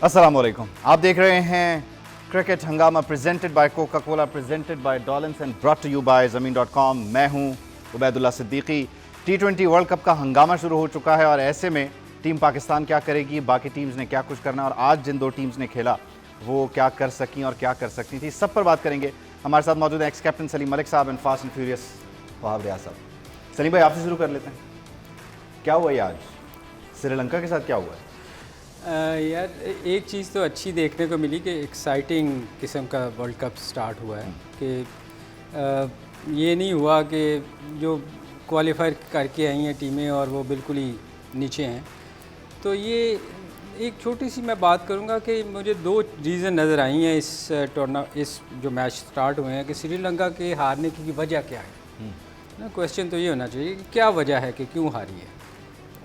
अस्सलाम वालेकुम। आप देख रहे हैं cricket Hungama presented by Coca Cola, presented by Dawlance and brought to you by ज़मीन.com। मैं हूं Ubaidullah Siddiqui. T20 world cup का हंगामा शुरू हो चुका है और ऐसे में टीम पाकिस्तान क्या करेगी, बाकी टीम्स ने क्या कुछ करना और आज जिन दो टीम्स ने खेला वो क्या कर सकी और क्या कर सकती थी, सब पर बात करेंगे। हमारे साथ मौजूद है एक्स कैप्टन सलीम मलिक साहब and fast and furious Wahab Riaz साहब। सलीम भाई, आपसे शुरू कर लेते हैं। क्या हुआ ये आज श्रीलंका के साथ, क्या हुआ है? यार एक चीज़ तो अच्छी देखने को मिली कि एक्साइटिंग किस्म का वर्ल्ड कप स्टार्ट हुआ है कि ये नहीं हुआ कि जो क्वालिफाई करके आई हैं टीमें और वो बिल्कुल ही नीचे हैं। तो ये एक छोटी सी मैं बात करूँगा कि मुझे दो रीज़न नज़र आई हैं इस जो मैच स्टार्ट हुए हैं कि श्रीलंका के हारने की वजह क्या है ना। क्वेश्चन तो ये होना चाहिए कि क्या वजह है कि क्यों हारी है,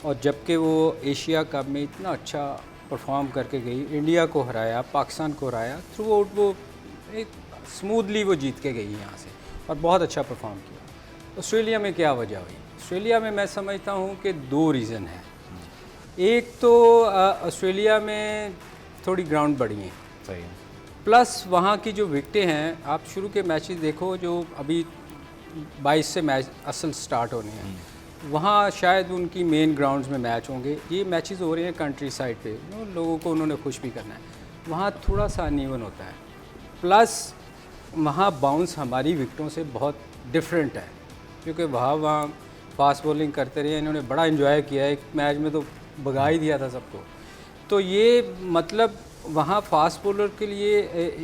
और जबकि वो एशिया कप में इतना अच्छा परफॉर्म करके गई, इंडिया को हराया, पाकिस्तान को हराया, थ्रू आउट वो एक स्मूथली वो जीत के गई यहाँ से और बहुत अच्छा परफॉर्म किया। ऑस्ट्रेलिया में क्या वजह हुई? ऑस्ट्रेलिया में मैं समझता हूँ कि दो रीज़न है। एक तो ऑस्ट्रेलिया में थोड़ी ग्राउंड बड़ी है, सही है, प्लस वहाँ की जो विकटें हैं, आप शुरू के मैचेस देखो जो अभी 22 से मैच असल स्टार्ट होने हैं, वहाँ शायद उनकी मेन ग्राउंड्स में मैच होंगे। ये मैचेस हो रहे हैं कंट्री साइड पे, लोगों को उन्होंने खुश भी करना है। वहाँ थोड़ा सा अनइवन होता है, प्लस वहाँ बाउंस हमारी विकटों से बहुत डिफरेंट है, क्योंकि वहाँ फास्ट बॉलिंग करते रहे, इन्होंने बड़ा इन्जॉय किया है। एक मैच में तो भगा ही दिया था सबको। तो ये मतलब वहाँ फास्ट बॉलर के लिए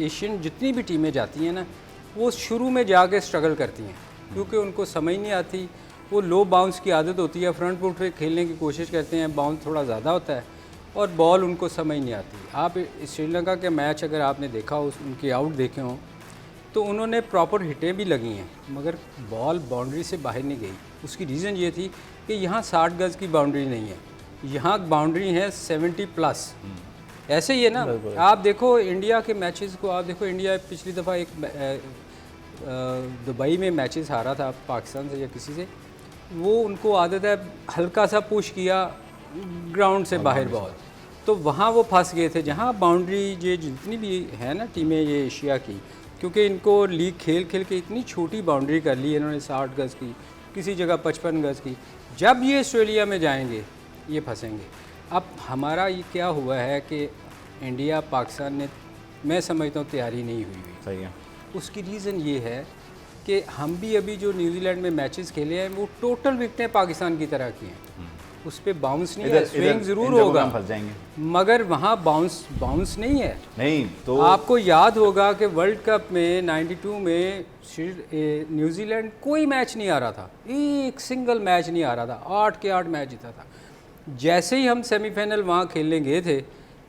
एशियन जितनी भी टीमें जाती हैं ना, वो शुरू में जाके स्ट्रगल करती हैं, क्योंकि उनको समझ नहीं आती। वो लो बाउंस की आदत होती है, फ्रंट फुट पे खेलने की कोशिश करते हैं, बाउंस थोड़ा ज़्यादा होता है और बॉल उनको समझ नहीं आती। आप श्रीलंका के मैच अगर आपने देखा हो, उनके आउट देखे हों, तो उन्होंने प्रॉपर हिटें भी लगी हैं, मगर बॉल बाउंड्री से बाहर नहीं गई। उसकी रीज़न ये थी कि यहाँ 60 गज़ की बाउंड्री नहीं है, यहाँ बाउंड्री है 70 प्लस। ऐसे ही है ना। आप देखो इंडिया के मैचेस को, आप देखो इंडिया पिछली दफ़ा एक दुबई में मैचेस हारा था पाकिस्तान से या किसी से, वो उनको आदत है हल्का सा पुश किया ग्राउंड से बाहर बॉल, तो वहाँ वो फंस गए थे। जहाँ बाउंड्री ये जितनी भी है ना टीमें ये एशिया की, क्योंकि इनको लीग खेल खेल के इतनी छोटी बाउंड्री कर ली इन्होंने, 60 गज़ की, किसी जगह 55 गज़ की। जब ये ऑस्ट्रेलिया में जाएंगे ये फंसेंगे। अब हमारा ये क्या हुआ है कि इंडिया पाकिस्तान ने, मैं समझता हूँ, तैयारी नहीं हुई। सही है। उसकी रीज़न ये है कि हम भी अभी जो न्यूजीलैंड में मैचेस खेले हैं वो टोटल विकटें पाकिस्तान की तरह की हैं। उस पर बाउंस नहीं है, स्विंग ज़रूर होगा, फंस जाएंगे, मगर वहाँ बाउंस नहीं है। नहीं तो आपको याद होगा कि वर्ल्ड कप में 92 में न्यूजीलैंड कोई मैच नहीं आ रहा था, एक सिंगल मैच नहीं आ रहा था, 8 के 8 मैच जीता था। जैसे ही हम सेमीफाइनल वहाँ खेलने गए थे,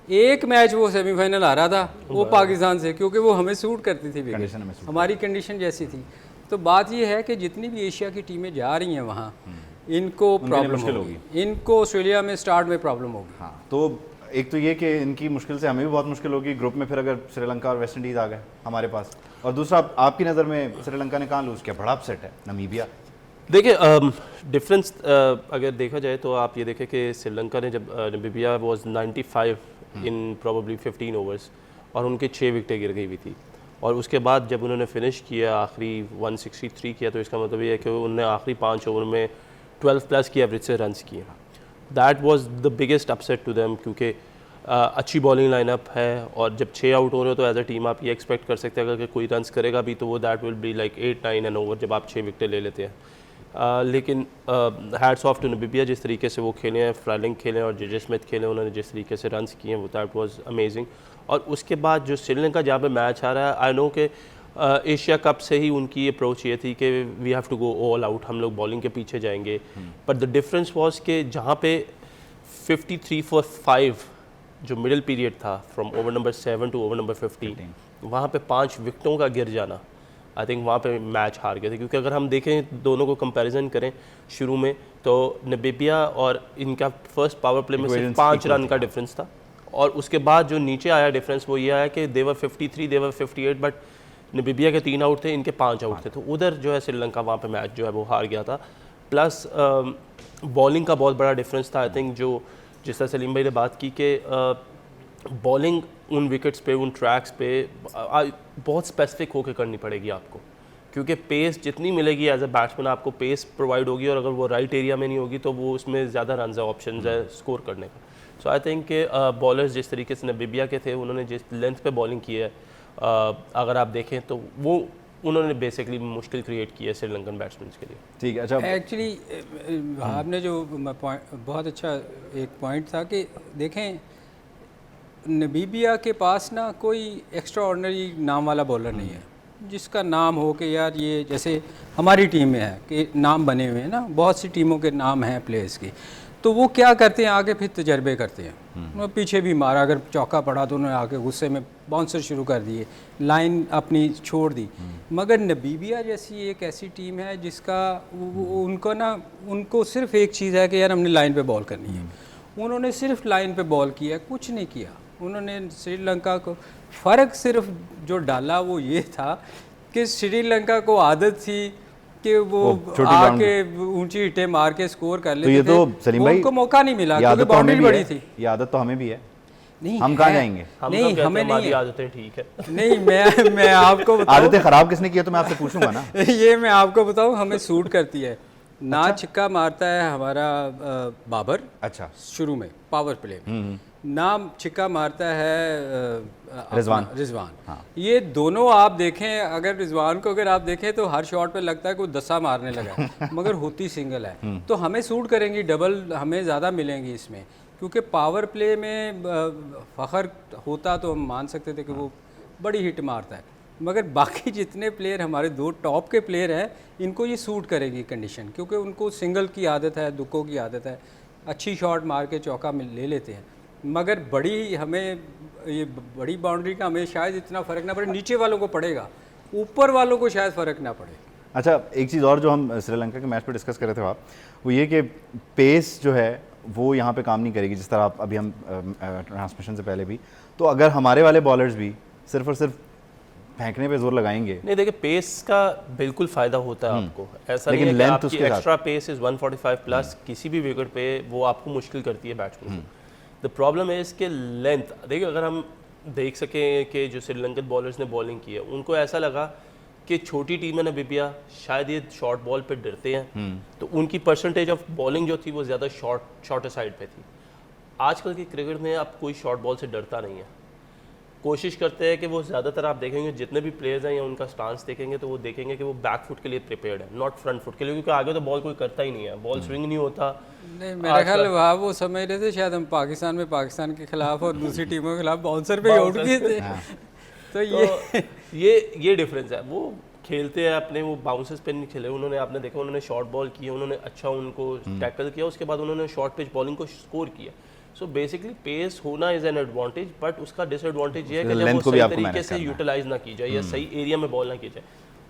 एक मैच वो सेमीफाइनल आ रहा था वो पाकिस्तान से, क्योंकि वो हमें सूट करती थी, हमारी कंडीशन जैसी थी। तो बात ये है कि जितनी भी एशिया की टीमें जा रही हैं वहाँ, इनको प्रॉब्लम होगी, इनको ऑस्ट्रेलिया में स्टार्ट में प्रॉब्लम होगी। हाँ, तो एक तो ये कि इनकी मुश्किल से हमें भी बहुत मुश्किल होगी ग्रुप में, फिर अगर श्रीलंका और वेस्ट इंडीज़ आ गए हमारे पास। और दूसरा, आपकी नज़र में श्रीलंका ने कहाँ लूज़ किया? बड़ा अपसेट है नामीबिया। देखिए डिफरेंस अगर देखा जाए तो आप ये देखें कि श्रीलंका ने जब Namibia was 95 in probably 15 overs और उनके 6 विकटें गिर गई हुई थी, और उसके बाद जब उन्होंने फिनिश किया आखिरी 163 किया, तो इसका मतलब ये है कि उन्होंने आखिरी 5 ओवर में 12 प्लस की एवरेज से रन्स किए। That was the biggest upset to them, क्योंकि अच्छी बॉलिंग लाइनअप है और जब 6 आउट हो रहे हो तो एज अ टीम आप ये एक्सपेक्ट कर सकते हैं अगर कोई रन्स करेगा भी तो वो that will be like 8-9 an over जब आप 6 विकटें ले लेते हैं। लेकिन हैट्स ऑफ टू नामीबिया, जिस तरीके से वो खेले हैं, फ्रालिंग खेले और जेजे स्मिथ खेले, उन्होंने जिस तरीके से रन्स किए हैं वो दैट वाज अमेजिंग। और उसके बाद जो श्रीलंका जहाँ पे मैच आ रहा है, आई नो कि एशिया कप से ही उनकी अप्रोच ये थी कि we have to go all out, हम लोग बॉलिंग के पीछे जाएंगे। बट द डिफरेंस वाज कि जहाँ पे 53 for 5 जो मिडिल पीरियड था from over number 7 to over number 15, वहाँ पे 5 विकटों का गिर जाना, आई थिंक वहाँ पे मैच हार गए थे। क्योंकि अगर हम देखें दोनों को कंपैरिजन करें शुरू में, तो नामीबिया और इनका फर्स्ट पावर प्ले में सिर्फ 5 रन का डिफरेंस था, और उसके बाद जो नीचे आया डिफरेंस वो ये आया कि देवर 53, देवर 58, बट नामीबिया के 3 आउट थे, इनके 5 आउट थे, तो उधर जो है श्रीलंका वहाँ पे मैच जो है वो हार गया था। प्लस बॉलिंग का बहुत बड़ा डिफरेंस था। आई थिंक जो जिस तरह सलीम भाई ने बात की कि बॉलिंग उन विकेट्स पे, उन ट्रैक्स पे बहुत स्पेसिफिक होकर करनी पड़ेगी आपको, क्योंकि पेस जितनी मिलेगी एज अ बैट्समैन आपको पेस प्रोवाइड होगी, और अगर वो राइट एरिया में नहीं होगी तो वो उसमें ज़्यादा रन है, ऑप्शन है स्कोर करने का। सो आई थिंक कि बॉलर्स जिस तरीके से नामीबिया के थे, उन्होंने जिस लेंथ पे बॉलिंग की है, अगर आप देखें तो वो उन्होंने बेसिकली मुश्किल क्रिएट की है श्रीलंकन बैट्समैन के लिए। ठीक है। अच्छा, एक्चुअली आपने जो बहुत अच्छा एक पॉइंट था कि देखें नामीबिया के पास ना कोई एक्स्ट्रा ऑर्डिनरी नाम वाला बॉलर नहीं है जिसका नाम हो कि यार ये जैसे हमारी टीम में है कि नाम बने हुए हैं ना, बहुत सी टीमों के नाम हैं प्लेयर्स के, तो वो क्या करते हैं आगे फिर तजर्बे करते हैं। उन्होंने पीछे भी मारा, अगर चौका पड़ा तो उन्होंने आगे गुस्से में बाउंसर शुरू कर दिए, लाइन अपनी छोड़ दी। मगर नामीबिया जैसी एक ऐसी टीम है जिसका उनको सिर्फ एक चीज़ है कि यार हमने लाइन पे बॉल करनी है। उन्होंने सिर्फ लाइन पे बॉल किया, कुछ नहीं किया उन्होंने श्रीलंका को। फ़र्क सिर्फ जो डाला वो ये था कि श्रीलंका को आदत थी कि वो आके ऊंची हिटें मार के स्कोर कर लेते थे। तो ये तो सलीम भाई उनको मौका नहीं मिला क्योंकि बाउंड्री बड़ी थी। ये आदत तो हमें भी है। नहीं, हम कहाँ जाएंगे? नहीं, हमें नहीं आदतें ठीक है। नहीं, मैं आपको बताऊं, आदतें खराब किसने की है तो मैं आपसे पूछूंगा ना। ये मैं आपको बताऊं, हमें सूट करती है ना। अच्छा? छिक्का मारता है हमारा बाबर, अच्छा, शुरू में पावर प्ले में ना छिक्का मारता है रिजवान। हाँ। ये दोनों आप देखें, अगर रिजवान को अगर आप देखें तो हर शॉट पे लगता है कोई दसा मारने लगा है मगर होती सिंगल है। तो हमें सूट करेंगी, डबल हमें ज़्यादा मिलेंगी इसमें, क्योंकि पावर प्ले में फ़खर होता तो हम मान सकते थे कि वो बड़ी हिट मारता है, मगर बाकी जितने प्लेयर हमारे दो टॉप के प्लेयर हैं इनको ये सूट करेगी कंडीशन, क्योंकि उनको सिंगल की आदत है, दुक्कों की आदत है, अच्छी शॉट मार के चौका ले लेते हैं। मगर ये बड़ी बाउंड्री का हमें शायद इतना फ़र्क ना पड़े, नीचे वालों को पड़ेगा, ऊपर वालों को शायद फ़र्क ना पड़े। अच्छा, एक चीज़ और जो हम श्रीलंका के मैच पे डिस्कस कर रहे थे आप, वो ये कि पेस जो है वो यहाँ पे काम नहीं करेगी, जिस तरह आप अभी हम ट्रांसमिशन से पहले भी, तो अगर हमारे वाले बॉलर्स भी सिर्फ और सिर्फ फेंकने पे जोर लगाएंगे। नहीं, देखिए पेस का बिल्कुल फ़ायदा होता है आपको, ऐसा नहीं है कि आपकी एक्स्ट्रा पेस इज़ 145 प्लस किसी भी विकेट पे वो आपको मुश्किल करती है बैट्समैन को। द प्रॉब्लम है इसके लेंथ। देखिए अगर हम देख सकें कि जो श्रीलंकन बॉलर्स ने बॉलिंग की है, उनको ऐसा लगा कि छोटी टीम है नामीबिया, शायद ये शॉर्ट बॉल पे डरते हैं, तो उनकी परसेंटेज ऑफ बॉलिंग जो थी वो ज़्यादा शॉर्टर साइड पे थी। आजकल की क्रिकेट में अब कोई शॉर्ट बॉल से डरता नहीं है, कोशिश करते हैं कि वो ज़्यादातर आप देखेंगे जितने भी प्लेयर्स हैं या उनका स्टांस देखेंगे तो वो देखेंगे कि वो बैक फुट के लिए प्रिपेयर्ड है, नॉट फ्रंट फुट के लिए, क्योंकि आगे तो बॉल कोई करता ही नहीं है, बॉल स्विंग नहीं होता। नहीं, मेरा ख्याल वहाँ वो समझ रहे थे शायद हम पाकिस्तान के खिलाफ और दूसरी टीमों के खिलाफ बाउंसर पे उठ गए थे। तो ये डिफरेंस है। वो खेलते हैं अपने, वो बाउंसर्स पे नहीं खेले उन्होंने, आपने देखा उन्होंने शॉर्ट बॉल की, उन्होंने अच्छा उनको टैकल किया, उसके बाद उन्होंने शॉर्ट पिच बॉलिंग को स्कोर किया। सो बेसिकली पेस होना इज़ एन एडवांटेज, बट उसका डिसएडवांटेज ये है कि जब वो सही तरीके से यूटिलाइज ना की जाए या सही एरिया में बॉल ना की जाए।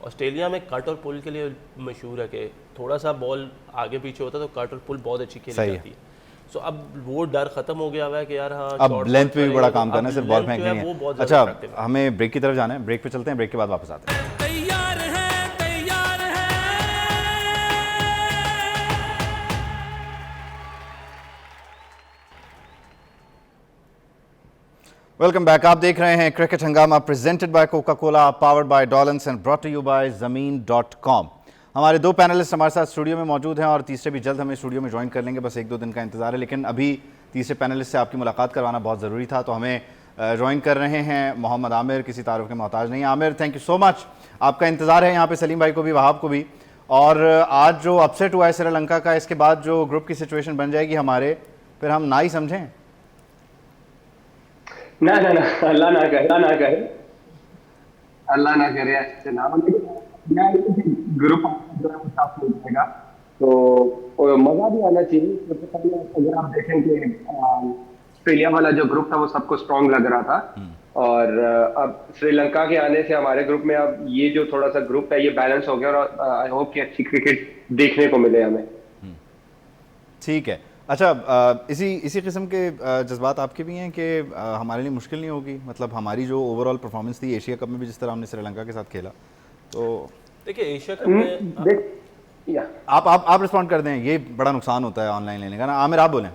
ऑस्ट्रेलिया में कट और पुल के लिए मशहूर है कि थोड़ा सा बॉल आगे पीछे होता है तो कट और पुल बहुत अच्छी खेली जाती है। सो अब वो डर खत्म हो गया हुआ है कि यार हाँ, अब लेंथ पे भी बड़ा काम करना है, सिर्फ बॉल फेंकनी है। अच्छा, हमें ब्रेक की तरफ जाना है, ब्रेक पे चलते हैं, ब्रेक के बाद वापस आते हैं। Welcome back. आप देख रहे हैं cricket Hungama presented by Coca Cola, powered by Dawlance and brought to you by ज़मीन.com। हमारे दो पैनलिस्ट हमारे साथ स्टूडियो में मौजूद हैं और तीसरे भी जल्द हमें स्टूडियो में ज्वाइन कर लेंगे, बस 1-2 दिन का इंतजार है। लेकिन अभी तीसरे पैनलिस्ट से आपकी मुलाकात करवाना बहुत ज़रूरी था, तो हमें ज्वाइन कर रहे हैं मोहम्मद आमिर, किसी तारुफ के मोहताज नहीं। Aamir, thank you so much, आपका इंतज़ार है यहाँ पे, सलीम भाई को भी, वहाब को भी। और आज जो अपसेट हुआ है श्रीलंका का, इसके बाद जो ग्रुप की सिचुएशन बन जाएगी हमारे, फिर हम ना ही समझें। ना अल्लाह ना करे ऐसे ना, ग्रुप जो है वो साफ हो जाएगा तो मजा भी आना चाहिए। अगर आप देखें कि ऑस्ट्रेलिया वाला जो ग्रुप था वो सबको स्ट्रॉन्ग लग रहा था, और अब श्रीलंका के आने से हमारे ग्रुप में अब ये जो थोड़ा सा ग्रुप है ये बैलेंस हो गया, और आई होप कि अच्छी क्रिकेट देखने को मिले हमें। ठीक है। अच्छा, इसी किस्म के जज्बात आपके भी हैं कि हमारे लिए मुश्किल नहीं होगी, मतलब हमारी जो ओवरऑल परफॉर्मेंस थी एशिया कप में भी जिस तरह हमने श्रीलंका के साथ खेला, तो देखिए एशिया कप में आप रिस्पॉन्ड कर दें, ये बड़ा नुकसान होता है ऑनलाइन लेने का ना। आमिर, आप बोलें।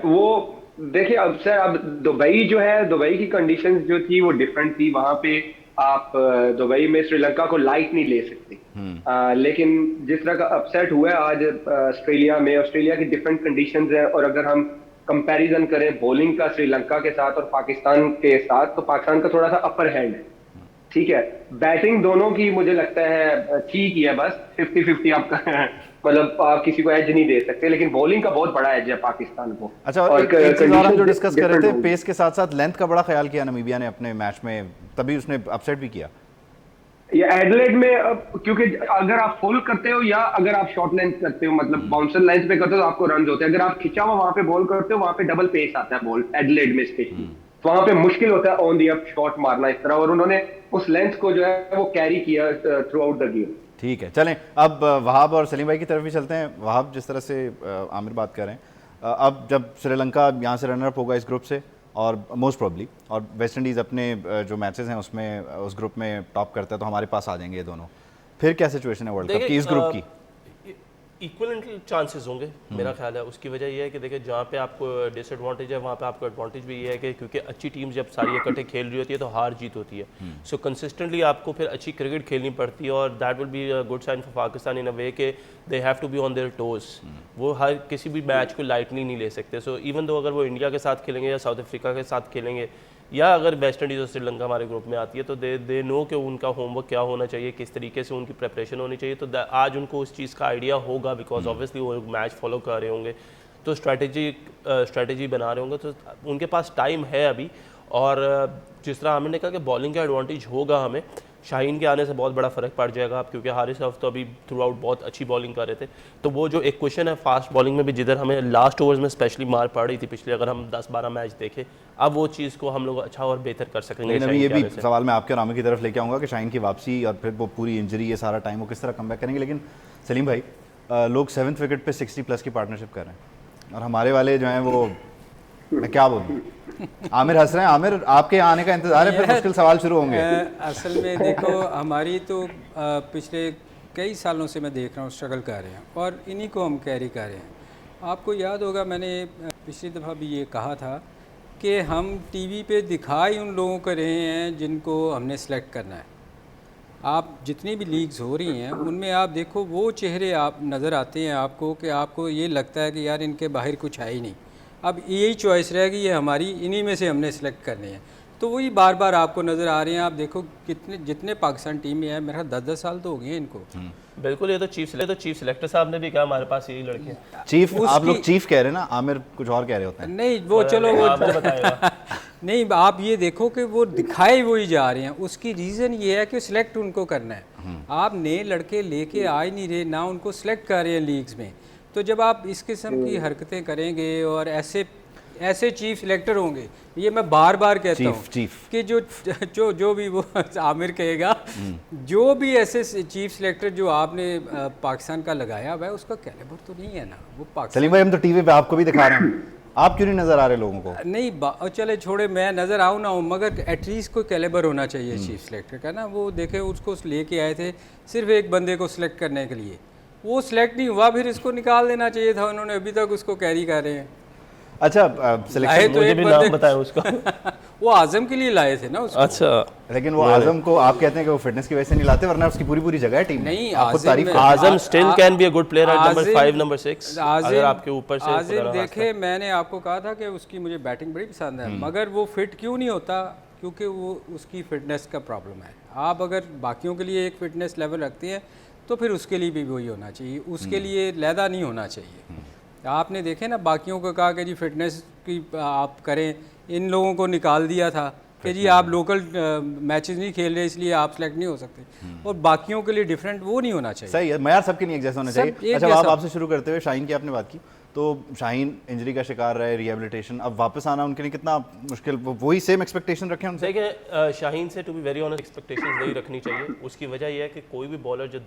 वो देखिए अब सर, अब दुबई जो है, दुबई की कंडीशंस जो थी वो डिफरेंट थी। वहां पे आप दुबई में श्रीलंका को लाइट नहीं ले सकते। लेकिन जिस तरह का अपसेट हुआ है आज ऑस्ट्रेलिया में, ऑस्ट्रेलिया की डिफरेंट कंडीशंस है, और अगर हम कंपैरिजन करें बॉलिंग का श्रीलंका के साथ और पाकिस्तान के साथ, तो पाकिस्तान का थोड़ा सा अपर हैंड है। ठीक है, बैटिंग दोनों की मुझे लगता है ठीक ही है, बस 50-50 आपका मतलब आप किसी को एज नहीं दे सकते, लेकिन बॉलिंग का बहुत बड़ा एज है पाकिस्तान को। अच्छा, और एक चीज और हम जो डिस्कस कर रहे थे, पेस के साथ साथ लेंथ का बड़ा ख्याल किया नामीबिया ने अपने मैच में, तभी उसने अपसेट भी किया। ये एडलेड में क्योंकि अगर आप फुल करते हो या अगर आप शॉर्ट लेंथ करते हो, मतलब बाउंसर लेंथ पे करते हो, तो आपको रन होते हैं। अगर आप खिंचा हुआ वहां पे बॉल करते हो, वहां पे डबल पेस आता है बॉल, एडलेड में स्पेशली, तो वहां पे मुश्किल होता है ऑन दी अप शॉट मारना इस तरह, और उन्होंने उस लेंथ को जो है वो कैरी किया थ्रू आउट द गेम। ठीक है, चलें अब वहाब और सलीम भाई की तरफ भी चलते हैं। वहाब, जिस तरह से आमिर बात कर रहे हैं, अब जब श्रीलंका यहाँ से रनर अप होगा इस ग्रुप से, और मोस्ट प्रोबली, और वेस्ट इंडीज़ अपने जो मैचेस हैं उसमें उस ग्रुप में टॉप करता है, तो हमारे पास आ जाएंगे ये दोनों। फिर क्या सिचुएशन है वर्ल्ड कप की इस ग्रुप की? इक्वलेंट चांसेस होंगे मेरा ख्याल है। उसकी वजह यह है कि देखिए जहाँ पे आपको डिसएडवांटेज है वहाँ पे आपको एडवांटेज भी ये है कि क्योंकि अच्छी टीम्स जब सारी इकट्ठे खेल रही होती है तो हार जीत होती है। सो कंसिस्टेंटली आपको फिर अच्छी क्रिकेट खेलनी पड़ती है, और that will be a good sign for Pakistan in a way के they have to be on their toes. वो हर किसी भी मैच को लाइटली नहीं ले सकते। सो इवन दो अगर वो इंडिया के साथ खेलेंगे या साउथ अफ्रीका के साथ खेलेंगे, या अगर वेस्ट इंडीज़ और श्रीलंका हमारे ग्रुप में आती है, तो दे नो कि उनका होमवर्क क्या होना चाहिए, किस तरीके से उनकी प्रेपरेशन होनी चाहिए। तो आज उनको उस चीज़ का आइडिया होगा, बिकॉज ऑब्वियसली वो मैच फॉलो कर रहे होंगे, तो स्ट्रैटेजी बना रहे होंगे, तो उनके पास टाइम है अभी। और जिस तरह हमने कहा कि बॉलिंग का एडवांटेज होगा हमें, शाहीन के आने से बहुत बड़ा फ़र्क पड़ जाएगा अब, क्योंकि हारिस रऊफ तो अभी थ्रू आउट बहुत अच्छी बॉलिंग कर रहे थे। तो वो जो एक क्वेश्चन है फास्ट बॉलिंग में भी, जिधर हमें लास्ट ओवर्स में स्पेशली मार पड़ रही थी पिछले अगर हम 10-12 मैच देखें, अब वो चीज़ को हम लोग अच्छा और बेहतर कर सकेंगे। लेकिन अभी ये भी सवाल मैं आपके और आमिर की तरफ लेके आऊँगा कि शाहीन की वापसी और फिर वो पूरी इंजरी, ये सारा टाइम वो किस तरह कमबैक करेंगे। लेकिन सलीम भाई, लोग 7th विकेट पे 60+ की पार्टनरशिप कर रहे हैं, और हमारे वाले जो हैं वो, मैं क्या बोलूँ, आमिर हंस रहे हैं। आमिर, आपके आने का इंतजार है, फिर मुश्किल सवाल शुरू होंगे। असल में देखो, हमारी तो पिछले कई सालों से मैं देख रहा हूँ स्ट्रगल कर रहे हैं, और इन्हीं को हम कैरी कर रहे हैं। आपको याद होगा मैंने पिछली दफ़ा भी ये कहा था कि हम टीवी पे दिखा ही उन लोगों को रहे हैं जिनको हमने सेलेक्ट करना है। आप जितनी भी लीग्स हो रही हैं उनमें आप देखो, वो चेहरे आप नज़र आते हैं आपको कि आपको ये लगता है कि यार इनके बाहर कुछ है ही नहीं, अब यही चॉइस रह गई है हमारी, इन्हीं में से हमने सेलेक्ट करने हैं। तो वही बार बार आपको नज़र आ रहे हैं। आप देखो कितने, जितने पाकिस्तान टीम में है, मेरा 10-10 साल तो हो गए हैं इनको। बिल्कुल, ये तो चीफ सिलेक्टर साहब ने भी कहा हमारे पास यही लड़के हैं। चीफ, आप लोग चीफ कह रहे हैं ना, आमिर कुछ और कह रहे होते हैं। नहीं वो चलो वो बताएगा। नहीं, आप ये देखो कि वो दिखाए वही जा रहे हैं। उसकी रीज़न ये है कि सिलेक्ट उनको करना है। आप नए लड़के लेके आ ही नहीं रहे, ना उनको सिलेक्ट कर रहे हैं लीग्स में। तो जब आप इस किस्म की हरकतें करेंगे और ऐसे चीफ सिलेक्टर होंगे, ये मैं बार बार कहता हूँ कि जो भी वो आमिर कहेगा, जो भी ऐसे चीफ सिलेक्टर जो आपने पाकिस्तान का लगाया हुआ है, उसका कैलिबर तो नहीं है ना वो पाकिस्तान। सलीम भाई, हम तो टीवी पे आपको भी दिखा रहे हैं, आप क्यों नहीं नजर आ रहे लोगों को? नहीं चले छोड़े, मैं नज़र आऊँ ना हूँ, मगर एटलीस्ट कोई कैलिबर होना चाहिए चीफ सिलेक्टर का ना। वो देखे, उसको लेके आए थे सिर्फ एक बंदे को सिलेक्ट करने के लिए, वो सिलेक्ट नहीं हुआ, फिर इसको निकाल देना चाहिए था। उन्होंने अभी तक उसको कैरी कर रहे हैं। अच्छा, सिलेक्शन, मुझे भी नाम बताया उसका। वो आजम के लिए लाए थे ना उसको। अच्छा, लेकिन वो आजम को आप कहते हैं कि वो फिटनेस की वजह से नहीं लाते, वरना उसकी पूरी जगह है टीम में। नहीं, Azam still can be a good player at number 5, number 6 अगर आपके ऊपर से। आजम देखे, मैंने आपको कहा था कि उसकी मुझे बैटिंग बड़ी पसंद है, मगर वो फिट क्यों नहीं होता? क्योंकि वो उसकी फिटनेस का प्रॉब्लम है। आप अगर बाकियों के लिए एक फिटनेस लेवल रखते हैं तो फिर उसके लिए भी वही होना चाहिए, उसके लिए लहदा नहीं होना चाहिए। आपने देखे ना, बाकियों को कहा कि जी फिटनेस की आप करें, इन लोगों को निकाल दिया था कि जी आप लोकल मैचेस नहीं खेल रहे इसलिए आप सेलेक्ट नहीं हो सकते, और बाकियों के लिए डिफरेंट वो नहीं होना चाहिए। सही है, मयार सबके नहीं एक जैसा होना चाहिए। अच्छा, आप आपसे शुरू करते हुए शाहीन की आपने बात की, तो शाहीन इंजरी का शिकार रहे, रिहेबिलिटेशन, अब वापस आना उनके लिए कितना मुश्किल, वही सेम एक्सपेक्टेशन रखें उनसे? देखिए, शाहीन से to be very honest expectations नहीं रखनी चाहिए। उसकी वजह यह है कि कोई भी बॉलर जो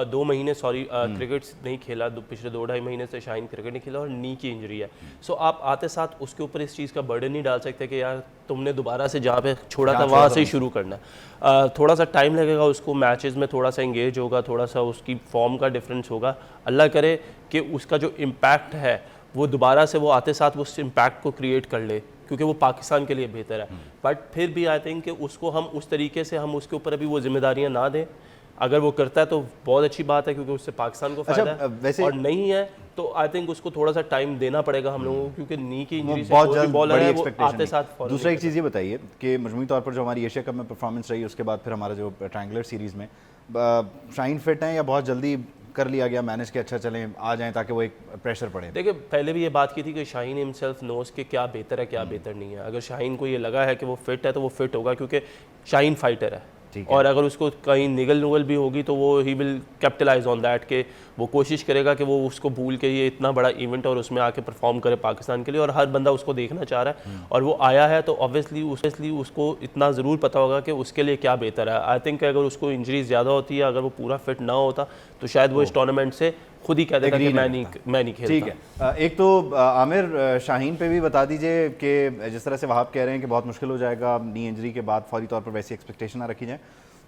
2 महीने क्रिकेट नहीं खेला, पिछले 2-2.5 महीने से शाहीन क्रिकेट नहीं खेला और नी की इंजरी है। सो आप आते साथ उसके ऊपर इस चीज़ का बर्डन नहीं डाल सकते कि यार तुमने दोबारा से जहाँ पे छोड़ा था वहाँ से ही शुरू करना है। थोड़ा सा टाइम लगेगा उसको, मैचेस में थोड़ा सा इंगेज होगा, थोड़ा सा उसकी फॉर्म का डिफरेंस होगा। अल्लाह करे कि उसका जो इम्पैक्ट है वो दोबारा से वो आते साथ उस इम्पैक्ट को क्रिएट कर ले, क्योंकि वो पाकिस्तान के लिए बेहतर है। बट फिर भी आई थिंक कि उसको हम उस तरीके से हम उसके ऊपर अभी वो जिम्मेदारियां ना दें। अगर वो करता है तो बहुत अच्छी बात है, क्योंकि उससे पाकिस्तान को फायदा है। वैसे और नहीं है तो आई थिंक उसको थोड़ा सा टाइम देना पड़ेगा हम लोगों को, क्योंकि नी की इंजरी से बहुत कोई भी जल्द बॉलर बड़ी है वो एक्सपेक्टेशन आते साथ फौरन दूसरा एक नहीं चीज़ ये बताइए कि मजमूई तौर पर जो हमारी एशिया कप में परफॉर्मेंस रही, उसके बाद फिर हमारा जो ट्रायंगुलर सीरीज़ में शाहीन फिट हैं या बहुत जल्दी कर लिया गया मैनेज के अच्छा चलें आ जाएं ताकि वो एक प्रेशर पड़े? देखिए पहले भी ये बात की थी कि शाहीन हिमसेल्फ नोज के क्या बेहतर है क्या बेहतर नहीं है। अगर शाहीन को ये लगा है कि वो फिट है तो वो फिट होगा, क्योंकि शाहीन फाइटर है। और अगर उसको कहीं निगल नुगल भी होगी तो वो ही विल कैपिटलाइज ऑन दैट, के वो कोशिश करेगा कि वो उसको भूल के ये इतना बड़ा इवेंट और उसमें आके परफॉर्म करे पाकिस्तान के लिए, और हर बंदा उसको देखना चाह रहा है और वो आया है, तो ऑब्वियसली उसको इतना ज़रूर पता होगा कि उसके लिए क्या बेहतर है। आई थिंक अगर उसको इंजरी ज़्यादा होती है, अगर वो पूरा फिट ना होता तो शायद वो इस टूर्नामेंट से खुद ही कह देता कि मैं नहीं खेलता। ठीक है, एक तो आमिर शाहीन पे भी बता दीजिए कि जिस तरह से वहाब कह रहे हैं कि बहुत मुश्किल हो जाएगा नी इंजरी के बाद, फौरी तौर पर वैसी एक्सपेक्टेशन ना रखी जाए।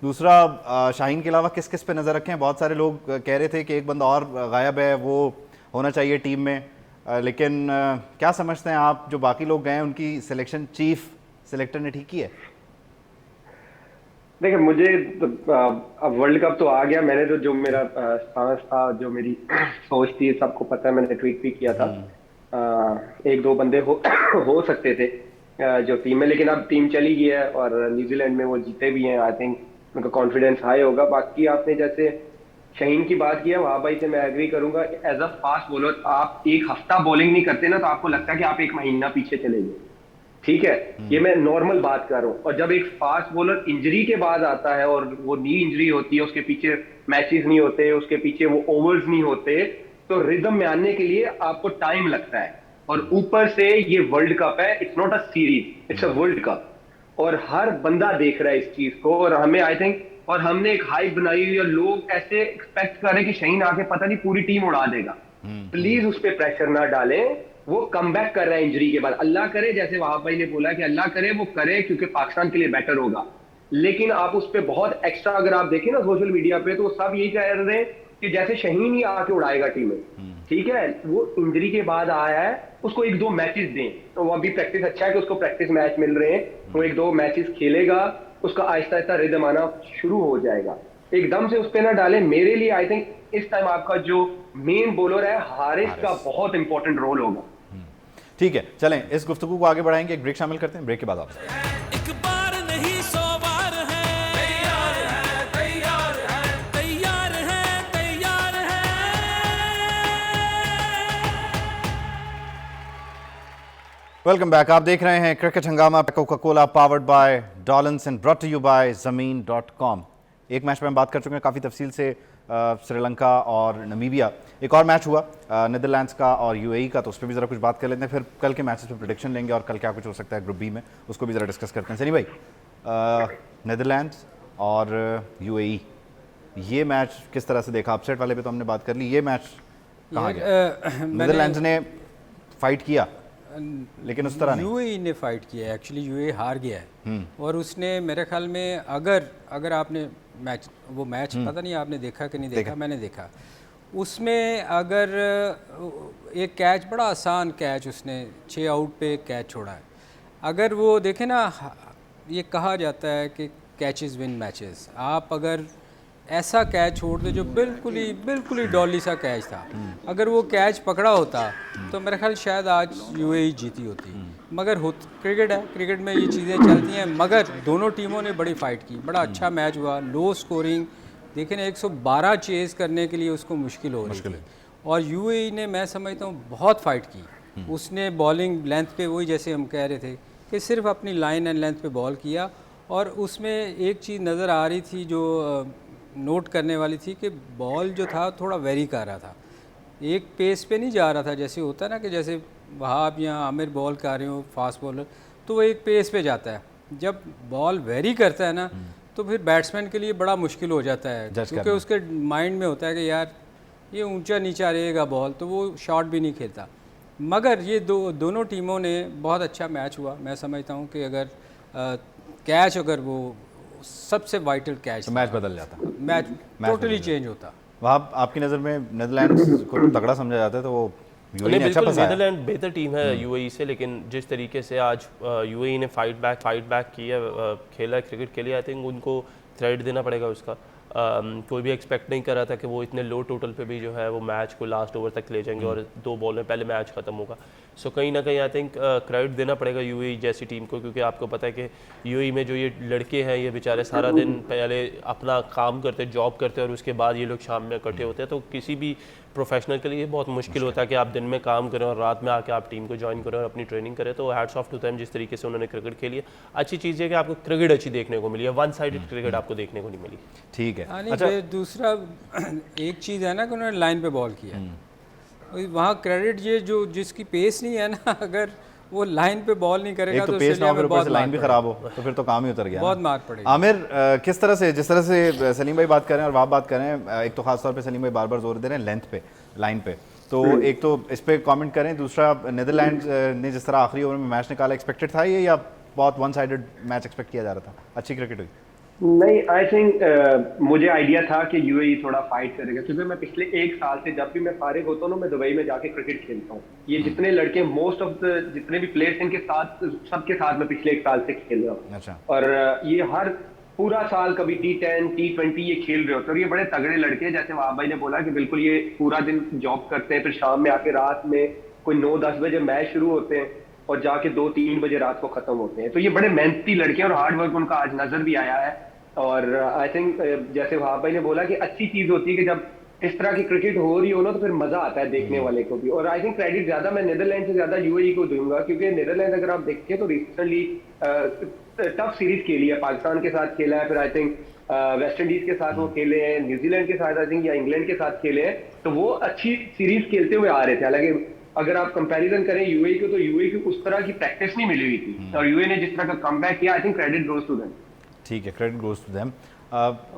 दूसरा, शाहीन के अलावा किस किस पे नज़र रखें? बहुत सारे लोग कह रहे थे कि एक बंदा और गायब है, वो होना चाहिए टीम में, लेकिन क्या समझते हैं आप, जो बाकी लोग गए हैं उनकी सिलेक्शन चीफ सिलेक्टर ने ठीक की है? देखिए मुझे अब वर्ल्ड कप तो आ गया, मैंने तो जो मेरा स्टांस था, जो मेरी सोच थी, सबको पता है, मैंने ट्वीट भी किया था। एक दो बंदे हो सकते थे जो टीम में, लेकिन अब टीम चली गई है और न्यूजीलैंड में वो जीते भी हैं। आई थिंक उनका कॉन्फिडेंस हाई होगा। बाकी आपने जैसे शाहीन की बात की है, वहां भाई से मैं एग्री करूंगा। एज अ फास्ट बॉलर आप एक हफ्ता बॉलिंग नहीं करते ना तो आपको लगता है कि आप एक महीना पीछे चले गए, ठीक है, ये मैं नॉर्मल बात कर रहा हूँ। और जब एक फास्ट बॉलर इंजरी के बाद आता है और वो नी इंजरी होती है, उसके पीछे मैचेस नहीं होते, उसके पीछे वो ओवर्स नहीं होते, तो रिदम में आने के लिए आपको टाइम लगता है। और ऊपर से ये वर्ल्ड कप है, it's not a series, it's a world cup, और हर बंदा देख रहा है इस चीज को। और हमें आई थिंक, और हमने एक हाइप बनाई हुई है, लोग ऐसे एक्सपेक्ट कर रहे हैं कि शाहीन आके पता नहीं पूरी टीम उड़ा देगा। प्लीज उस पर प्रेशर ना डालें, वो कम बैक कर रहा है इंजरी के बाद। अल्लाह करे, जैसे वहाब भाई ने बोला कि अल्लाह करे वो करे, क्योंकि पाकिस्तान के लिए बेटर होगा। लेकिन आप उस पर बहुत एक्स्ट्रा, अगर आप देखें ना सोशल मीडिया पे, तो वो सब यही कह रहे हैं कि जैसे शाहीन ही आके उड़ाएगा टीम में। ठीक है, वो इंजरी के बाद आया है, उसको एक दो मैचेस दें। तो वो अभी प्रैक्टिस, अच्छा है कि उसको प्रैक्टिस मैच मिल रहे हैं, वो एक दो मैचेस खेलेगा, उसका आहिस्ता आहिस्ता रिदम आना शुरू हो जाएगा। एकदम से उस पर ना डालें। मेरे लिए आई थिंक इस टाइम आपका जो मेन बॉलर है हारिस का बहुत इंपॉर्टेंट रोल होगा। ठीक है, चलें इस गुफ्तगू को आगे बढ़ाएंगे, एक ब्रेक शामिल करते हैं, ब्रेक के बाद आपसे। एक बार नहीं 100 बार है, तैयार है, तैयार है, तैयार है, तैयार है। वेलकम बैक, आप देख रहे हैं cricket Hungama, Coca Cola powered by Dawlance and brought to you by ज़मीन.com। एक मैच में हम बात कर चुके हैं काफ़ी तफसील से, श्रीलंका और नमीबिया। एक और मैच हुआ नीदरलैंड्स का और यूएई का, तो उस पर भी ज़रा कुछ बात कर लेते हैं। फिर कल के मैचेस पे प्रेडिक्शन लेंगे और कल क्या कुछ हो सकता है ग्रुप बी में, उसको भी ज़रा डिस्कस करते हैं। सनी भाई, नीदरलैंड्स और यूएई, ये मैच किस तरह से देखा? अपसेट वाले पे तो हमने बात कर ली, ये मैच कहाँ गया? नीदरलैंड्स ने फाइट किया लेकिन उस तरह नहीं। यूएई ने फाइट किया है, एक्चुअली यूएई हार गया है। और उसने मेरे ख्याल में, अगर आपने वो मैच पता नहीं आपने देखा कि नहीं देखा, मैंने देखा। उसमें अगर एक कैच, बड़ा आसान कैच, उसने 6 आउट पे कैच छोड़ा है। अगर वो देखें ना, ये कहा जाता है कि कैचेस विन मैचेस। आप अगर ऐसा कैच छोड़ दे जो बिल्कुल ही डॉली सा कैच था, अगर वो कैच पकड़ा होता तो मेरे ख्याल शायद आज यूएई जीती होती। मगर क्रिकेट है, क्रिकेट में ये चीज़ें चलती हैं। मगर दोनों टीमों ने बड़ी फाइट की, बड़ा अच्छा मैच हुआ, लो स्कोरिंग। देखें ना, 112 चेज़ करने के लिए उसको मुश्किल हो रही थी। और यूएई ने, मैं समझता हूँ, बहुत फाइट की। उसने बॉलिंग लेंथ पे, वही जैसे हम कह रहे थे कि सिर्फ अपनी लाइन एंड लेंथ पे बॉल किया। और उसमें एक चीज़ नज़र आ रही थी जो नोट करने वाली थी, कि बॉल जो था थोड़ा वेरी कर रहा था, एक पेस पे नहीं जा रहा था। जैसे होता है ना कि जैसे वहाब या आमिर बॉल कर रहे हो फास्ट बॉलर, तो वो एक पेस पे जाता है। जब बॉल वेरी करता है ना, तो फिर बैट्समैन के लिए बड़ा मुश्किल हो जाता है, क्योंकि उसके माइंड में होता है कि यार ये ऊंचा नीचा रहेगा बॉल, तो वो शॉट भी नहीं खेलता। मगर ये दोनों टीमों ने बहुत अच्छा मैच हुआ। मैं समझता हूँ कि अगर कैच, अगर वो सबसे वाइटल कैच, तो मैच बदल जाता, मैच टोटली चेंज होता। वहाँ आपकी नज़र में नीदरलैंड्स को तगड़ा समझा जाता है, तो वो यूएई नहीं ने अच्छा बिल्कुल, फंसाया। नीदरलैंड बेहतर टीम है यूएई से, लेकिन जिस तरीके से आज यूएई ने फाइट बैक किया, खेला क्रिकेट के लिए, आई थिंक उनको क्रेडिट देना पड़ेगा उसका। कोई भी एक्सपेक्ट नहीं कर रहा था कि वो इतने लो टोटल पे भी जो है वो मैच को लास्ट ओवर तक ले जाएंगे और 2 बॉल में पहले मैच खत्म होगा। सो कहीं ना कहीं आई थिंक क्रेडिट देना पड़ेगा यूएई जैसी टीम को, क्योंकि आपको पता है कि यूएई में जो ये लड़के हैं ये बेचारे सारा दिन पहले अपना काम करते, जॉब करते और उसके बाद ये लोग शाम में इकट्ठे होते हैं। तो किसी भी प्रोफेशनल के लिए बहुत मुश्किल होता है कि आप दिन में काम करें और रात में आके आप टीम को ज्वाइन करें और अपनी ट्रेनिंग करें। तो हैट्स ऑफ टू देम जिस तरीके से उन्होंने क्रिकेट खेली है। अच्छी चीज़ है कि आपको क्रिकेट अच्छी देखने को मिली है, वन साइडेड क्रिकेट आपको देखने को नहीं मिली। ठीक है। हाँ, नहीं, अच्छा, फिर दूसरा एक चीज़ है ना कि उन्होंने लाइन पे बॉल किया, वहाँ क्रेडिट ये जो जिसकी पेस नहीं है ना, अगर वो लाइन पे बॉल नहीं करेगा एक तो पेस ना ऑस्ट्रेलिया हो, फिर में ऊपर से बहुत लाइन भी मार खराब हो तो फिर तो काम ही उतर गया ना। बहुत मार पड़ेगी। आमिर, किस तरह से, जिस तरह से सलीम भाई बात कर रहे हैं और आप बात कर रहे हैं, एक तो खास तौर पे सलीम भाई बार बार जोर दे रहे हैं लेंथ पे, लाइन पे, तो एक तो इस पे कमेंट करें। दूसरा, नीदरलैंड ने जिस तरह आखिरी ओवर में मैच निकाला, एक्सपेक्टेड था ये या बहुत वन साइडेड मैच एक्सपेक्ट किया जा रहा था? अच्छी क्रिकेट हुई? नहीं, आई थिंक मुझे आइडिया था कि यूएई थोड़ा फाइट करेगा, क्योंकि मैं पिछले 1 साल से जब भी मैं फारिग होता हूँ ना, मैं दुबई में जाके क्रिकेट खेलता हूँ। ये जितने लड़के, मोस्ट ऑफ द जितने भी प्लेयर्स इनके साथ, सबके साथ मैं पिछले 1 साल से खेल रहा हूँ। अच्छा। और ये हर पूरा साल कभी T10, T20 ये खेल रहे होते हैं और ये बड़े तगड़े लड़के हैं। जैसे वहाब भाई ने बोला कि बिल्कुल ये पूरा दिन जॉब करते हैं, फिर शाम में आके रात में कोई 9-10 बजे मैच शुरू होते हैं और जाके 2-3 बजे रात को खत्म होते हैं। तो ये बड़े मेहनती लड़के हैं और हार्ड वर्क उनका आज नजर भी आया है। और आई थिंक जैसे वहाब भाई ने बोला कि अच्छी चीज होती है कि जब इस तरह की क्रिकेट हो रही हो ना, तो फिर मजा आता है देखने वाले को भी। और आई थिंक क्रेडिट ज्यादा मैं नीदरलैंड से ज्यादा यूएई को दूंगा, क्योंकि नीदरलैंड अगर आप देखें तो रिसेंटली टफ सीरीज खेली है, पाकिस्तान के साथ खेला है, फिर आई थिंक वेस्ट इंडीज के साथ वो खेले हैं, न्यूजीलैंड के साथ आई थिंक या इंग्लैंड के साथ खेले हैं। तो वो अच्छी सीरीज खेलते हुए आ रहे थे। हालांकि अगर आप कंपैरिजन करें यूएई को, तो यूएई को उस तरह की प्रैक्टिस नहीं मिली हुई थी और यूएई ने जिस तरह का कमबैक किया, I think credit goes to them. ठीक है, क्रेडिट गोज टू देम।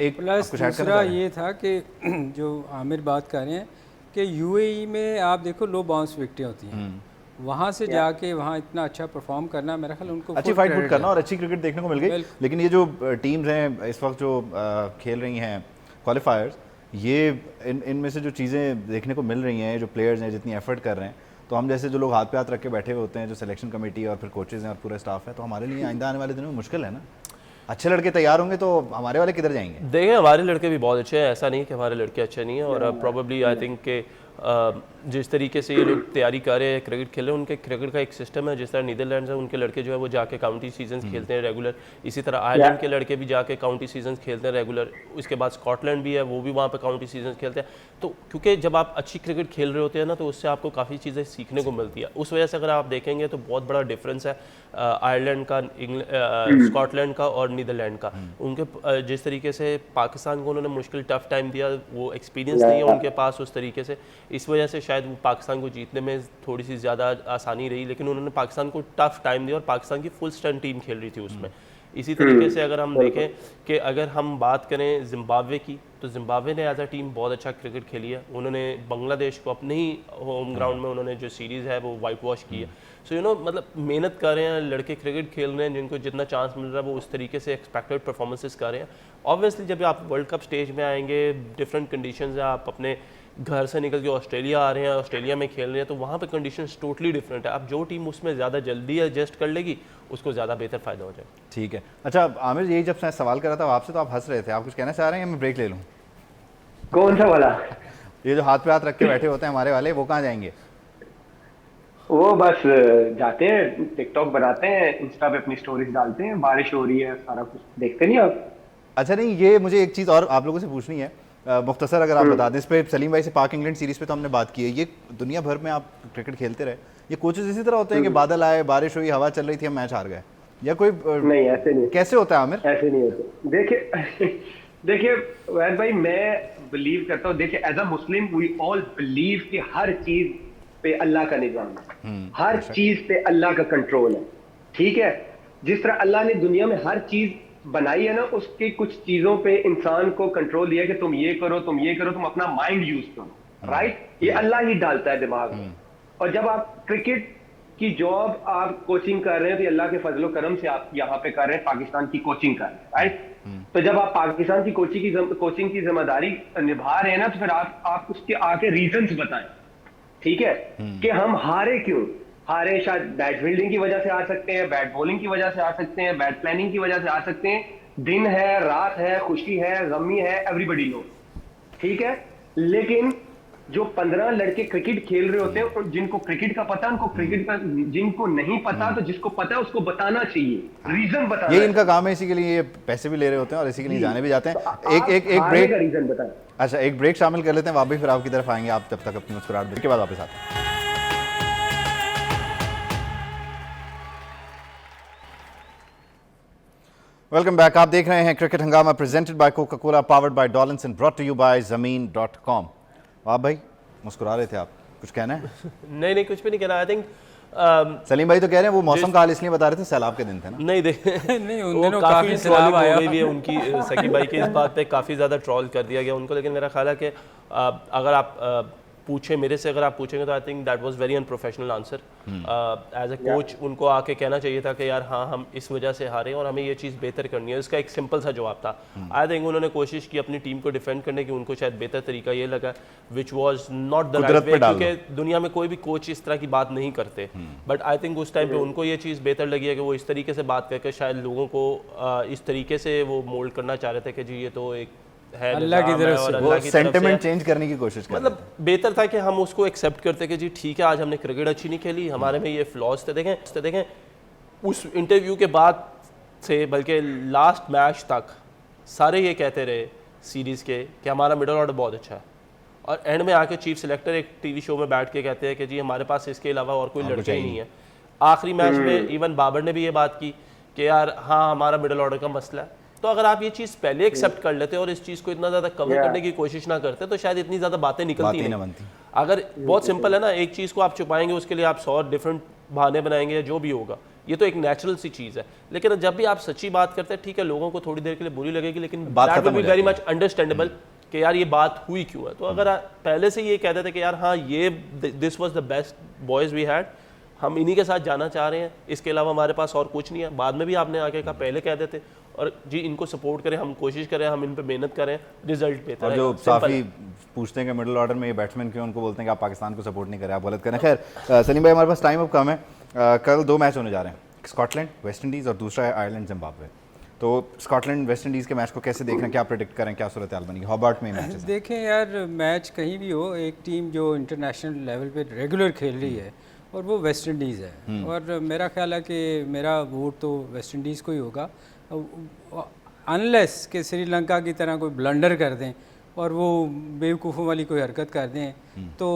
एक प्लस कुछ ऐड करना दूसरा चाह रहे हैं? ये था कि जो आमिर बात कर रहे हैं कि यूएई में आप देखो लो बाउंस विकेटें होती हैं, वहाँ से जाके वहाँ इतना अच्छा परफॉर्म करना, मेरा ख्याल उनको अच्छी full फाइट credit करना है। और अच्छी क्रिकेट देखने को मिल गई। बिल्कुल। लेकिन ये जो टीम्स हैं इस वक्त जो खेल रही हैं क्वालिफायर्स, ये इनमें से जो चीज़ें देखने को मिल रही हैं, जो प्लेयर्स हैं जितनी एफर्ट कर रहे हैं, तो हम जैसे जो लोग हाथ पे हाथ रख के बैठे हुए होते हैं, जो सिलेक्शन कमेटी और फिर कोचेज़ हैं और पूरा स्टाफ है, तो हमारे लिए आइंदा आने वाले दिनों में मुश्किल है ना। अच्छे लड़के तैयार होंगे तो हमारे वाले किधर जाएंगे? देखें, हमारे लड़के भी बहुत अच्छे हैं, ऐसा नहीं कि हमारे लड़के अच्छे नहीं हैं। और प्रोबेबली आई थिंक के जिस तरीके से ये लोग तैयारी कर रहे हैं, क्रिकेट खेल रहे हैं, उनके क्रिकेट का एक सिस्टम है। जिस तरह नीदरलैंड्स है, उनके लड़के जो है वो जाके काउंटी सीजन्स खेलते हैं रेगुलर। इसी तरह आयरलैंड के लड़के भी जाके काउंटी सीजन्स खेलते हैं रेगुलर। उसके बाद स्कॉटलैंड भी है, वो भी वहाँ पे काउंटी सीजन्स खेलते हैं। तो क्योंकि जब आप अच्छी क्रिकेट खेल रहे होते हैं ना, तो उससे आपको काफ़ी चीज़ें सीखने को मिलती है। उस वजह से अगर आप देखेंगे तो बहुत बड़ा डिफरेंस है आयरलैंड का, स्कॉटलैंड का और नीदरलैंड का। उनके जिस तरीके से पाकिस्तान को उन्होंने मुश्किल टफ टाइम दिया, वो एक्सपीरियंस नहीं है उनके पास उस तरीके से। इस वजह से शायद वो पाकिस्तान को जीतने में थोड़ी सी ज़्यादा आसानी रही, लेकिन उन्होंने पाकिस्तान को टफ टाइम दिया और पाकिस्तान की फुल स्ट्रेंथ टीम खेल रही थी उसमें। इसी तरीके से अगर हम देखें कि अगर हम बात करें जिम्बाब्वे की, तो जिम्बाब्वे ने एज अ टीम बहुत अच्छा क्रिकेट खेली है। उन्होंने बांग्लादेश को अपने ही होम ग्राउंड में उन्होंने जो सीरीज़ है वो वाइट वॉश की है। सो यू नो, मतलब मेहनत कर रहे हैं लड़के, क्रिकेट खेल रहे हैं, जिनको जितना चांस मिल रहा है वो उस तरीके से एक्सपेक्टेड परफॉर्मेंसेस कर रहे हैं। ऑब्वियसली जब आप वर्ल्ड कप स्टेज में आएंगे, डिफरेंट कंडीशंस हैं, आप अपने घर से निकल के ऑस्ट्रेलिया आ रहे हैं, ऑस्ट्रेलिया में खेल रहे हैं, तो वहाँ पे कंडीशंस टोटली डिफरेंट है। अब जो टीम उसमें ज़्यादा जल्दी एडजस्ट कर लेगी, उसको ज़्यादा बेहतर फ़ायदा हो जाएगा। ठीक है। अच्छा आमिर, यही जब मैं सवाल कर रहा था आपसे तो आप हंस रहे थे, आप कुछ कहना चाह रहे हैं या मैं ब्रेक ले लूँ? कौन सा वाला? ये जो हाथ पे हाथ रख के बैठे होते हैं हमारे वाले, वो कहाँ जाएंगे? वो बस जाते हैं, टिकटॉक बनाते हैं, इंस्टा पे अपनी स्टोरीज डालते हैं, बारिश हो रही है, सारा कुछ देखते नहीं आप? अच्छा नहीं, ये मुझे एक चीज़ और आप लोगों से पूछनी है, मुख्तसर अगर आप बता दें इस पे। सलीम भाई से पाक इंग्लैंड सीरीज़ पे तो हमने बात की है, ये दुनिया भर में आप क्रिकेट खेलते रहे, ये कोचेज इसी तरह होते हैं कि बादल आए, बारिश हुई, हवा चल रही थी, हम मैच हार गए, या कोई नहीं, ऐसे नहीं। कैसे होता है आमिर? ऐसे नहीं होते। देखिए वैद भाई, मैं बिलीव करता हूँ, देखिए as a Muslim we all believe कि हर चीज पे अल्लाह का निजाम है, हर चीज पे अल्लाह का कंट्रोल है। ठीक है, जिस तरह अल्लाह ने दुनिया में हर चीज बनाई है ना, उसके कुछ चीजों पे इंसान को कंट्रोल दिया कि तुम ये करो, तुम ये करो, तुम अपना माइंड यूज करो, राइट? ये अल्लाह ही डालता है दिमाग में। और जब आप क्रिकेट की जॉब आप कोचिंग कर रहे हैं, तो अल्लाह के फजलो करम से आप यहाँ पे कर रहे हैं, पाकिस्तान की कोचिंग कर रहे हैं, राइट? तो जब आप पाकिस्तान की कोचिंग की जिम्मेदारी निभा रहे हैं ना, तो फिर आप उसके आगे रीजंस बताएं ठीक है, कि हम हारे क्यों हारे। शायद बैट फील्डिंग की वजह से आ सकते हैं, बैट बॉलिंग की वजह से आ सकते हैं, बैट प्लानिंग की वजह से आ सकते हैं। दिन है, रात है, खुशी है, गमी है, एवरीबडी नो, ठीक है। लेकिन जो 15 लड़के क्रिकेट खेल रहे होते हैं और जिनको क्रिकेट का पता, उनको क्रिकेट का, जिनको नहीं पता तो जिसको पता है उसको बताना चाहिए, रीजन बताना। ये इनका काम है, इसी के लिए ये पैसे भी ले रहे होते हैं और इसी के लिए जाने भी जाते हैं। एक ब्रेक, रीजन बताएं। अच्छा एक ब्रेक शामिल कर लेते हैं, वापस फिर आपकी तरफ आएंगे। आप जब तक अपनी मुस्कुराहट ब्रेक के बाद वापस आते हैं। Welcome back. आप देख रहे हैं cricket Hungama presented by Coca Cola, powered by Dawlance and brought to you by ज़मीन.com। आप भाई मुस्कुरा रहे थे, आप कुछ कहना है? नहीं कुछ भी नहीं कहना। आई थिंक सलीम भाई तो कह रहे हैं वो मौसम का हाल इसलिए बता रहे थे, सैलाब के दिन थे ना। नहीं देखे नहीं, उन वो दिनों काफी काफी सैलाब आया। हो गई भी है उनकी सकीब भाई के इस बात पे काफ़ी ज़्यादा ट्रॉल कर दिया गया उनको। लेकिन मेरा ख्याल है कि अगर आप पूछे मेरे से, अगर आप पूछेंगे तो I think that was very unprofessional answer. As a coach उनको आके कहना चाहिए था कि यार हाँ हम इस वजह से हारे और हमें ये चीज़ बेहतर करनी है। इसका एक सिंपल सा जवाब था। आई थिंक उन्होंने कोशिश की अपनी टीम को डिफेंड करने की, उनको शायद बेहतर तरीका ये लगा which was not the right way, क्योंकि दुनिया में कोई भी कोच इस तरह की बात नहीं करते। बट आई थिंक उस टाइम पे उनको ये चीज़ बेहतर लगी है कि वो इस तरीके से बात करके शायद लोगों को इस तरीके से वो मोल्ड करना चाह रहे थे कि जी ये तो एक है अल्लाह की तरफ से, वो सेंटिमेंट चेंज करने की कोशिश कर रहे थे। मतलब बेहतर था कि हम उसको एक्सेप्ट करते कि जी ठीक है आज हमने क्रिकेट अच्छी नहीं खेली, हमारे में ये फ्लॉज थे। देखें उस इंटरव्यू के बाद से बल्कि लास्ट मैच तक सारे ये कहते रहे सीरीज़ के कि हमारा मिडल ऑर्डर बहुत अच्छा है, और एंड में आके चीफ सिलेक्टर एक टीवी शो में बैठ के कहते हैं कि जी हमारे पास इसके अलावा और कोई लड़का ही नहीं है। आखिरी मैच में इवन बाबर ने भी ये बात की कि यार हाँ हमारा मिडल ऑर्डर का मसला है। तो अगर आप ये चीज़ पहले एक्सेप्ट कर लेते और इस चीज़ को इतना ज़्यादा कवर करने की कोशिश ना करते तो शायद इतनी ज़्यादा बातें निकलती नहीं। अगर बहुत सिंपल है ना, एक चीज़ को आप छुपाएंगे उसके लिए आप 100 डिफरेंट बहाने बनाएंगे या जो भी होगा, ये तो एक नेचुरल सी चीज़ है। लेकिन जब भी आप सच्ची बात करते हैं, ठीक है लोगों को थोड़ी देर के लिए बुरी लगेगी, लेकिन that will be very much understandable कि यार ये बात हुई क्यों है। तो अगर आप पहले से ये कहते थे कि यार हाँ ये this was the best boys we had, हम इन्हीं के साथ जाना चाह रहे हैं, इसके अलावा हमारे पास और कुछ नहीं है, बाद में भी आपने आगे कहा पहले कह देते और जी इनको सपोर्ट करें, हम कोशिश करें, हम इन पे मेहनत करें, रिजल्ट बेहतर है। और जो काफ़ी पूछते हैं कि मिडिल ऑर्डर में ये बैट्समैन क्यों, उनको बोलते हैं कि आप पाकिस्तान को सपोर्ट नहीं करें, आप गलत करें। खैर सलीम भाई हमारे पास टाइम अब कम है। कल 2 मैच होने जा रहे हैं, स्कॉटलैंड वेस्ट इंडीज़ और दूसरा है आयरलैंड जिम्बाब्वे। तो स्कॉटलैंड वेस्ट इंडीज़ के मैच को कैसे देख रहे हैं, क्या प्रेडिक्ट करें, क्या सूरत हाल बनेगी? हॉबार्ट में मैच देखें यार, मैच कहीं भी हो, एक टीम जो इंटरनेशनल लेवल पे रेगुलर खेल रही है और वो वेस्ट इंडीज़ है, और मेरा ख्याल है कि मेरा वोट तो वेस्ट इंडीज़ को ही होगा, अनलेस कि श्रीलंका की तरह कोई ब्लंडर कर दें और वो बेवकूफ़ों वाली कोई हरकत कर दें तो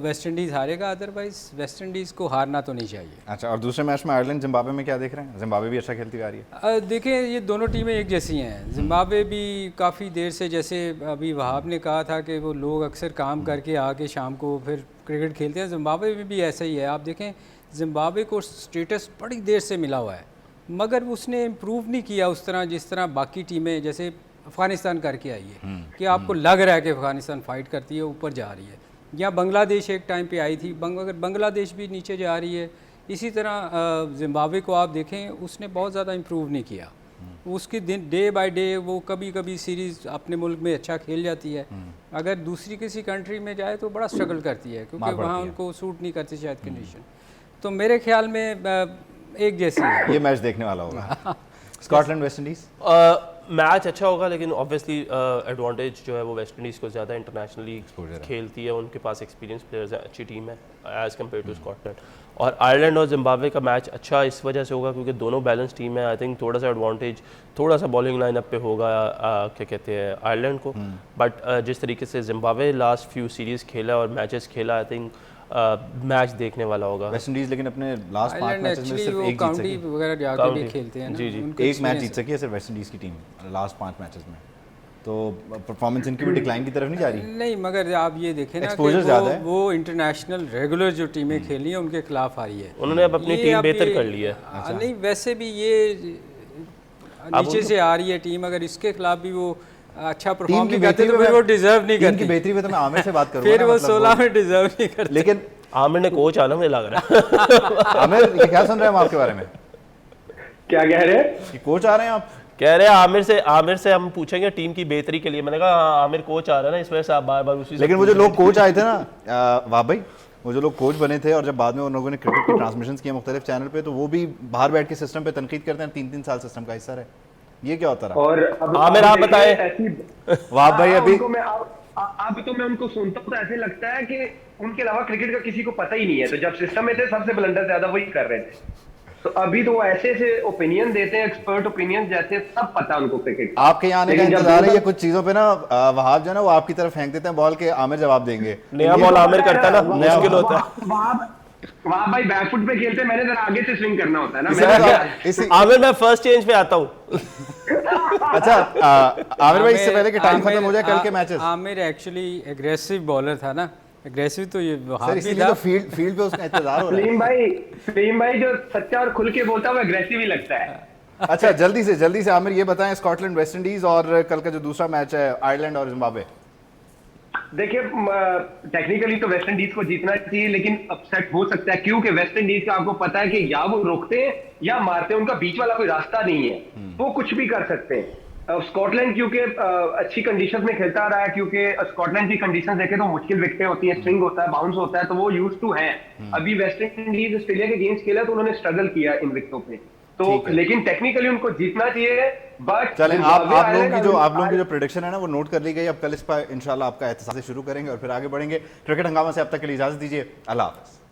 वेस्ट इंडीज़ हारेगा, अदरवाइज़ वेस्ट इंडीज़ को हारना तो नहीं चाहिए। अच्छा, और दूसरे मैच में आयरलैंड जिम्बाब्वे में क्या देख रहे हैं? जिम्बाब्वे भी अच्छा खेलती आ रही है। देखें ये दोनों टीमें एक जैसी हैं। जिम्बाब्वे भी काफ़ी देर से, जैसे अभी वहाब ने कहा था कि वो लोग अक्सर काम करके आके शाम को फिर क्रिकेट खेलते हैं, जिम्बाब्वे में भी ऐसा ही है। आप देखें जिम्बाब्वे को स्टेटस बड़ी देर से मिला हुआ है, मगर उसने इम्प्रूव नहीं किया उस तरह जिस तरह बाकी टीमें, जैसे अफ़गानिस्तान करके आई है कि आपको लग रहा है कि अफ़गानिस्तान फ़ाइट करती है, ऊपर जा रही है, या बांग्लादेश एक टाइम पे आई थी, मगर बांग्लादेश भी नीचे जा रही है। इसी तरह जिम्बाब्वे को आप देखें, उसने बहुत ज़्यादा इम्प्रूव नहीं किया। उसकी दिन डे बाय डे वो कभी कभी सीरीज़ अपने मुल्क में अच्छा खेल जाती है, अगर दूसरी किसी कंट्री में जाए तो बड़ा स्ट्रगल करती है, क्योंकि वहाँ उनको सूट नहीं करती शायद कंडीशन। तो मेरे ख्याल में एक जैसी है। ये मैच देखने वाला होगा। स्कॉटलैंड वेस्ट इंडीज़ मैच अच्छा होगा, लेकिन ऑब्वियसली एडवांटेज जो है वो वेस्ट इंडीज़ को ज़्यादा इंटरनेशनली खेलती है, उनके पास एक्सपीरियंस प्लेयर्स है, अच्छी टीम है एज़ कम्पेयर टू स्कॉटलैंड। और आयरलैंड और जिम्बाब्वे का मैच अच्छा इस वजह से होगा क्योंकि दोनों बैलेंस टीम है। आई थिंक थोड़ा सा एडवांटेज थोड़ा सा बॉलिंग लाइनअप पे होगा क्या कहते हैं आयरलैंड को, बट जिस तरीके से जिम्बाब्वे लास्ट फ्यू सीरीज़ खेला और मैचेस खेला, आई थिंक मैच देखने वाला होगा। वेस्ट इंडीज लेकिन अपने लास्ट 5 मैचेस में सिर्फ एक जीत सकी वगैरह जाके भी खेलते हैं ना, जी जी, एक मैच जीत सकी है सिर्फ वेस्ट इंडीज की टीम लास्ट 5 मैचेस में। तो परफॉर्मेंस इनकी भी डिक्लाइन की तरफ नहीं जा रही। नहीं, मगर आप ये देखें ना कि वो इंटरनेशनल रेगुलर जो टीमें खेली हैं उनके खिलाफ हारी है, उन्होंने अब अपनी टीम बेहतर कर ली है। नहीं वैसे भी ये नीचे से आ रही है टीम, अगर इसके खिलाफ भी वो अच्छा परफॉर्म नहीं करते तो फिर वो डिजर्व नहीं करती। इनकी बेहतरी पे तो मैं आमिर से बात करूंगा, फिर वो 16 में डिजर्व नहीं करते। लेकिन आमिर ने कोच आना मुझे लग रहा है। आमिर ये क्या सुन रहे हैं हम आपके बारे में? क्या कह रहे हैं कि कोच आ रहे हैं आप? कह रहे हैं आमिर से हम पूछेंगे टीम की बेहतरी के लिए। मैंने कहा आमिर कोच आ रहा है ना, इस वजह से आप बार बार उसी। लेकिन वो जो लोग कोच आए थे ना वाह भाई, वो जो लोग कोच बने थे और जब बाद में उन लोगों ने क्रिकेट की ट्रांसमिशन किए मुख्तलिफ चैनल पे, तो वो भी बाहर बैठ के सिस्टम पे तनकीद करते हैं, 3-3 साल सिस्टम का हिस्सा रहे। ये क्या होता रहा? और आमिर, आप देखिए, बताएं। ऐसी वाह भाई, अभी उनको मैं अब तो मैं उनको सुनता हूँ तो ऐसे लगता है कि उनके अलावा क्रिकेट का किसी को पता ही नहीं है। तो जब सिस्टम में थे सबसे ब्लंडर ज्यादा वही कर रहे थे, तो अभी तो वो ऐसे ऐसे ओपिनियन देते हैं, एक्सपर्ट ओपिनियन, जैसे सब पता है उनको क्रिकेट। आपके यहाँ आने का इंतजार है, ये कुछ चीजों पे ना वहाब जो है ना वो आपकी तरफ फेंक देते हैं बॉल के, आमिर जवाब देंगे। नया बॉल आमिर करता है ना, मुश्किल होता है। वहां भाई बैकफुट पे खेलते हैं, मैंने जरा आगे से स्विंग करना होता है ना। आमिर मैं फर्स्ट चेंज पे आता हूँ। अच्छा आमिर भाई, इससे पहले कि टाइम खत्म हो जाए कल के matches, Aamir actually aggressive bowler था ना, एग्रेसिव तो ये वहां सर भी इसीलिए था। तो फील्ड पे उसका इंतजार हो रहा सलीम भाई जो सच्चा और खुल के बोलता है वो एग्रेसिव ही लगता है। है। अच्छा जल्दी से आमिर ये बताएं, स्कॉटलैंड वेस्ट इंडीज और कल का जो दूसरा मैच है आयरलैंड और जिम्बाब्वे। देखिए टेक्निकली तो वेस्ट इंडीज को जीतना चाहिए, लेकिन अपसेट हो सकता है क्योंकि वेस्ट इंडीज का आपको पता है कि या वो रोकते हैं या मारते हैं, उनका बीच वाला कोई रास्ता नहीं है, वो कुछ भी कर सकते हैं। स्कॉटलैंड क्योंकि अच्छी कंडीशंस में खेलता आ रहा है, क्योंकि स्कॉटलैंड की कंडीशंस देखें तो मुश्किल विकेटें होती हैं, स्विंग होता है, बाउंस होता है, तो वो यूज टू है। अभी वेस्ट इंडीज ऑस्ट्रेलिया के गेम्स खेला तो उन्होंने स्ट्रगल किया इन विकेटों पे, तो लेकिन टेक्निकली उनको जीतना चाहिए। बट चलें, आप लोगों की जो प्रेडिक्शन है ना वो नोट कर ली गई। अब कल इस पर इंशाल्लाह आपका एहतसास से शुरू करेंगे और फिर आगे बढ़ेंगे। क्रिकेट हंगामा से अब तक के लिए इजाजत दीजिए, अल्लाह हाफ़िज़।